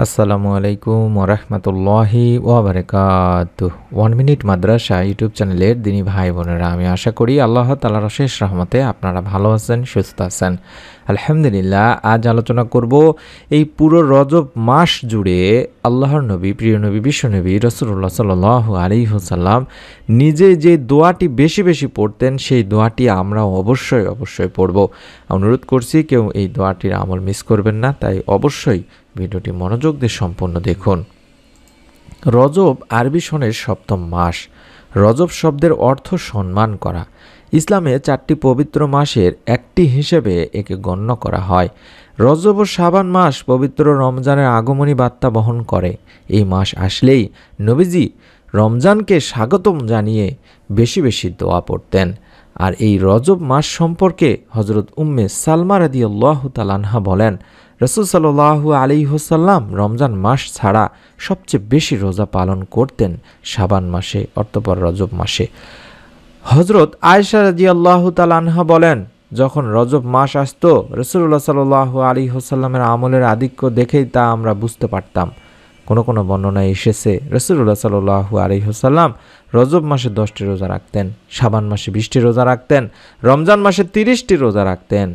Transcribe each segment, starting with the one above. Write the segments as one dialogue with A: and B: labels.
A: আসসালামু আলাইকুম ওরহমতুল্লাহি ওয়াবারাকাতুহ। 1 মিনিট মাদ্রাসা ইউটিউব চ্যানেলের দিনী ভাই বোনেরা, আমি আশা করি আল্লাহ তাআলার অশেষ রহমতে আপনারা ভালো আছেন, সুস্থ আছেন। আলহামদুলিল্লাহ। আজ আলোচনা করব এই পুরো রজব মাস জুড়ে আল্লাহর নবী, প্রিয় নবী, বিশ্বনবী রাসূলুল্লাহ সাল্লাল্লাহু আলাইহি ওয়াসাল্লাম নিজে যে দোয়াটি বেশি বেশি পড়তেন, সেই দোয়াটি আমরা অবশ্যই পড়ব। অনুরোধ করছি কেউ এই দোয়াটির আমল মিস করবেন না, তাই অবশ্যই ভিডিওটি মনোযোগ দিয়ে সম্পূর্ণ দেখুন। রজব আরবি সনের ৭ম মাস। রজব শব্দের অর্থ সম্মান করা। ইসলামে 4টি পবিত্র মাসের একটি হিসেবে একে গণ্য করা হয়। রজব ও শাবান মাস পবিত্র রমজানের আগমনী বার্তা বহন করে। এই মাস আসলেই নবীজি রমজানকে স্বাগতম জানিয়ে বেশি বেশি দোয়া পড়তেন। আর এই রজব মাস সম্পর্কে হযরত উম্মে সালমা রাদিয়াল্লাহু তাআলা আনহা বলেন, রাসূল সাল্লাল্লাহু আলাইহি ওয়াসাল্লাম রমজান মাস ছাড়া সবচেয়ে বেশি রোজা পালন করতেন শাবান মাসে, অর্থাৎ রজব মাসে। হযরত আয়েশা রাদিয়াল্লাহু তাআলা আনহা বলেন, যখন রজব মাস আসতো রাসূলুল্লাহ সাল্লাল্লাহু আলাইহি ওয়াসাল্লামের আমলের আধিক্য দেখেই তা আমরা বুঝতে পারতাম। কোনো বর্ণনায় এসেছে রাসূলুল্লাহ সাল্লাল্লাহু আলাইহি ওয়াসাল্লাম রজব মাসে 10টি রোজা রাখতেন, শাবান মাসে 20টি রোজা রাখতেন, রমজান মাসে 30টি রোজা রাখতেন।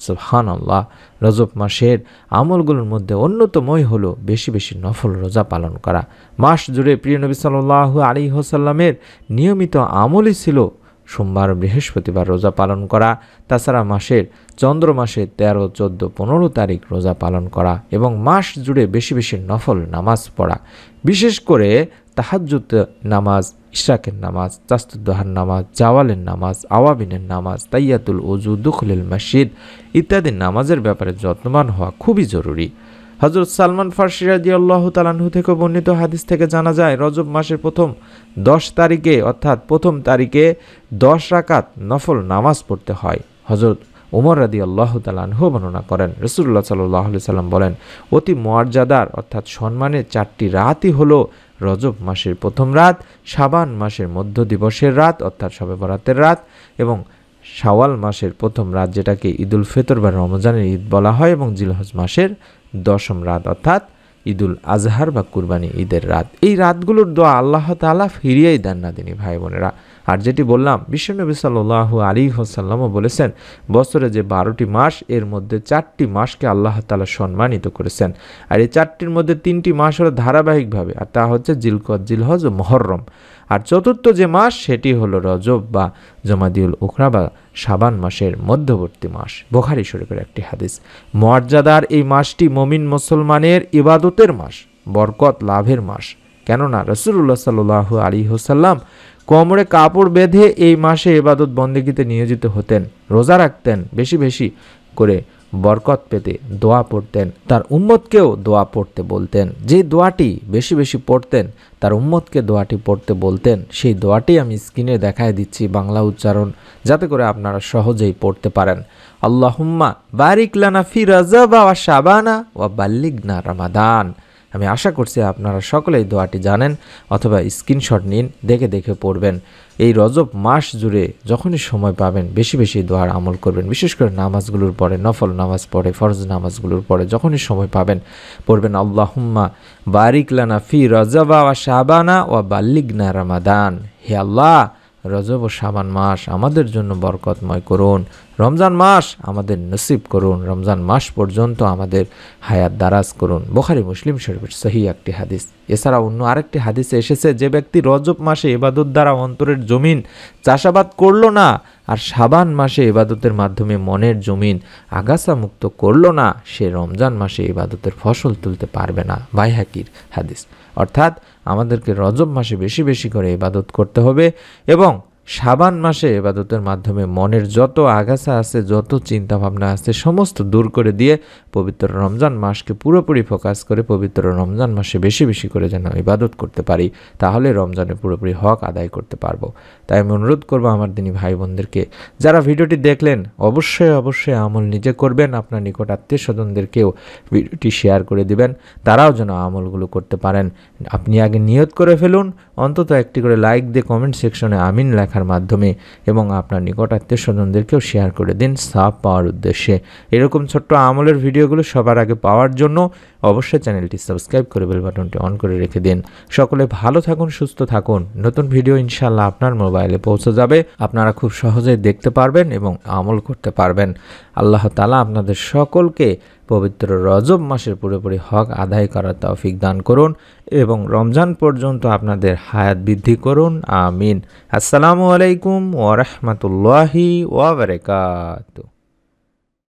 A: সুবহানাল্লাহ। রজব মাসের আমলগুলোর মধ্যে অন্যতমই হলো বেশি বেশি নফল রোজা পালন করা। মাস জুড়ে প্রিয় নবী সাল্লাল্লাহু আলাইহি ওয়াসাল্লামের নিয়মিত আমলই ছিল সোমবার, বৃহস্পতিবার রোজা পালন করা। তাছাড়া মাসের চন্দ্র মাসে 13, 14, 15 তারিখ রোজা পালন করা এবং মাস জুড়ে বেশি বেশি নফল নামাজ পড়া। বিশেষ করে তাহাজ্জুদ নামাজ, ইশরাকের নামাজ, তাসদুদ্দোহার নামাজ, জাওয়ালের নামাজ, আওয়াবিনের নামাজ, তাইয়াতুল ওযু, দুখুলুল মসজিদ ইত্যাদি নামাজের ব্যাপারে যত্নবান হওয়া খুবই জরুরি। হযরত সালমান ফারসি রাদিয়াল্লাহু তাআলা আনহু থেকে বর্ণিত হাদিস থেকে জানা যায়, রজব মাসের প্রথম 10 তারিখে অর্থাৎ প্রথম তারিখে 10 রাকাত নফল নামাজ পড়তে হয়। হযরত ওমর রাদিয়াল্লাহু তাআলা আনহু বর্ণনা করেন, রাসূলুল্লাহ সাল্লাল্লাহু আলাইহি সাল্লাম বলেন, অতি মর্যাদার অর্থাৎ সম্মানের 4টি রাতই হলো রজব মাসের প্রথম রাত, শাবান মাসের মধ্য দিবসের রাত অর্থাৎ শবে বরাতের রাত এবং শাওয়াল মাসের প্রথম রাত, যেটাকে ঈদুল ফিতর বা রমজানের ঈদ বলা হয়, এবং জিলহজ মাসের 10ম রাত অর্থাৎ ঈদুল আজহার বা কুরবানি ঈদের রাত। এই রাতগুলোর দোয়া আল্লাহ তাআলা ফিরিয়েই দেন না দিনী ভাই বোনেরা। আর যেটি বললাম, বিশ্বনবী সাল্লাল্লাহু আলাইহি ওয়াসাল্লামও বলেছেন, বছরে যে 12টি মাস এর মধ্যে 4টি মাসকে আল্লাহ তাআলা সম্মানিত করেছেন। আর এই 4টির মধ্যে 3টি মাস হলো ধারাবাহিকভাবে, আর তা হচ্ছে জিলকদ, জিলহজ ও মুহররম। আর চতুর্থ যে মাস সেটি হলো রজব বা জমাদিউল উখরা বা শাবান মাসের মধ্যবর্তী মাস। বুখারী শরীফের একটি হাদিস। মর্যাদার এই মাসটি মুমিন মুসলমানের ইবাদতের মাস, বরকত লাভের মাস। কেননা রাসূলুল্লাহ সাল্লাল্লাহু আলাইহি ওয়াসাল্লাম কোমরে কাপড় বেঁধে এই মাসে ইবাদত বন্দেগীতে নিয়োজিত হতেন, রোজা রাখতেন, বেশি বেশি করে বরকত পেতে দোয়া পড়তেন, তার উম্মতকেও দোয়া পড়তে বলতেন। যে দোয়াটি বেশি বেশি পড়তেন, তার উম্মতকে দোয়াটি পড়তে বলতেন। সেই দোয়াটি আমি স্ক্রিনে দেখায় দিচ্ছি বাংলা উচ্চারণ, যাতে করে আপনারা সহজেই পড়তে পারেন। আল্লাহুম্মা বারিক লানা ফি রজব ওয়া শাবানা ওয়া বাল্লিগনা রমাদান। আমি আশা করছি আপনারা সকলেই দোয়াটি জানেন, অথবা স্ক্রিনশট নিন, দেখে দেখে পড়বেন। এই রজব মাস জুড়ে যখনই সময় পাবেন বেশি বেশি দোয়ার আমল করবেন। বিশেষ করে নামাজগুলোর পরে, নফল নামাজ পড়ে, ফরজ নামাজগুলোর পরে যখনই সময় পাবেন পড়বেন, আল্লাহুম্মা বারিক লানা ফি রজব ওয়া শাবানা ওয়া বাল্লিগনা রমাদান। হে আল্লাহ, রজব ও শাবান মাস আমাদের জন্য বরকতময় করুন, রমজান মাস আমাদের নসিব করুন, রমজান মাস পর্যন্ত আমাদের হায়াত দারাজ করুন। বুখারী মুসলিম শরীফের সহিহ একটি হাদিস। এছাড়া অন্য আরেকটি হাদিসে এসেছে, যে ব্যক্তি রজব মাসে ইবাদত দ্বারা অন্তরের জমিন চাষাবাদ করলো না, আর শাবান মাসে ইবাদতের মাধ্যমে মনের জমিন আগাছা মুক্ত করলো না, সে রমজান মাসে ইবাদতের ফসল তুলতে পারবে না। বাইহাকির হাদিস। অর্থাৎ আমাদেরকে রজব মাসে বেশি বেশি করে ইবাদত করতে হবে এবং শাবান মাসে ইবাদতের মাধ্যমে মনের যত আগাছা আছে, যত চিন্তা ভাবনা আছে, সমস্ত দূর করে দিয়ে পবিত্র রমজান মাসকে পুরোপুরি ফোকাস করে পবিত্র রমজান মাসে বেশি বেশি করে যেন ইবাদত করতে পারি, তাহলে রমজানের পুরোপুরি হক আদায় করতে পারবো। তাই আমি অনুরোধ করবো আমার দিনী ভাই বোনদেরকে, যারা ভিডিওটি দেখলেন অবশ্যই আমল নিজে করবেন, আপনার নিকট আত্মীয় স্বজনদেরকেও ভিডিওটি শেয়ার করে দিবেন, তারাও যেন আমলগুলো করতে পারেন। আপনি আগে নিয়ত করে ফেলুন, অন্তত একটি করে লাইক দিয়ে কমেন্ট সেকশনে আমিন লেখার লেখার মাধ্যমে এবং আপনার নিকট আত্মীয় স্বজনদেরকেও শেয়ার করে দিন সওয়াব পাওয়ার উদ্দেশ্যে। এরকম ছোট্ট আমলের ভিডিওগুলো সবার আগে পাওয়ার জন্য অবশ্যই চ্যানেলটি সাবস্ক্রাইব করে বেল বাটনটি অন করে রেখে দিন। সকলে ভালো থাকুন, সুস্থ থাকুন। নতুন ভিডিও ইনশাআল্লাহ আপনার মোবাইলে পৌঁছে যাবে, আপনারা খুব সহজেই দেখতে পারবেন এবং আমল করতে পারবেন। আল্লাহ তাআলা আপনাদের সকলকে পবিত্র রজব মাসের পুরোপুরি হক আদায় করার তৌফিক দান করুন এবং রমজান পর্যন্ত আপনাদের হায়াত বৃদ্ধি করুন। আমিন। আসসালামু আলাইকুম ওয়া রাহমাতুল্লাহি ওয়া বারাকাতুহু।